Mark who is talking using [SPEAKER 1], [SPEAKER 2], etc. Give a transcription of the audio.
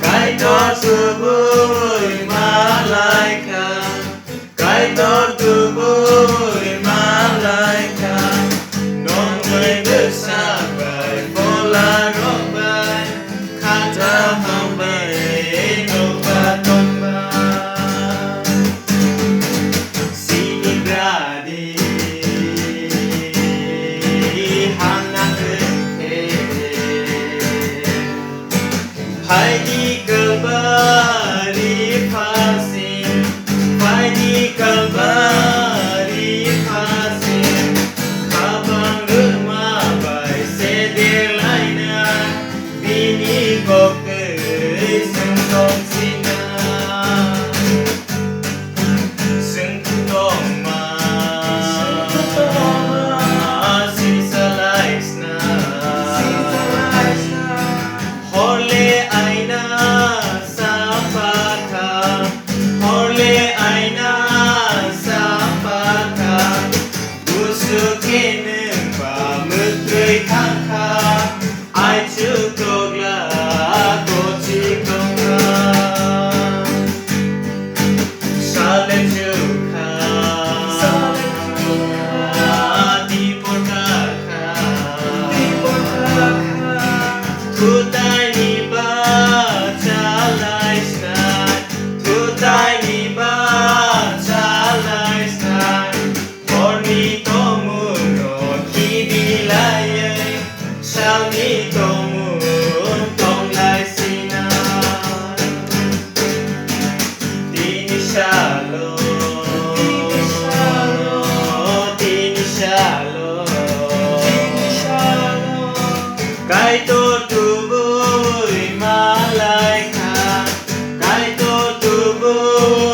[SPEAKER 1] Kaitor tubuh malaikat, kaitor tubuh malaikat, nongoi bersabai pola rombai, kata hambai nomba. Sini beradi hangat hai di kalbari fasin, hai di kalbari fasin, kabang rumah bai sedir laina, bini koke sentong sina, sentong ma, sisa laisna, Horle aina sapaka, horle aina sapaka, busuke nemba mutrui kaka, ai chukogla kochi konga, sale chuka, diporkaka, Tutai ni baca laiskan, tutai ni baca laiskan, horni tomu no kibilayai, shalni tomu tong laisinan, dini shalom, dini shalom, kaitor tubuh malaikat, kaitor tubuh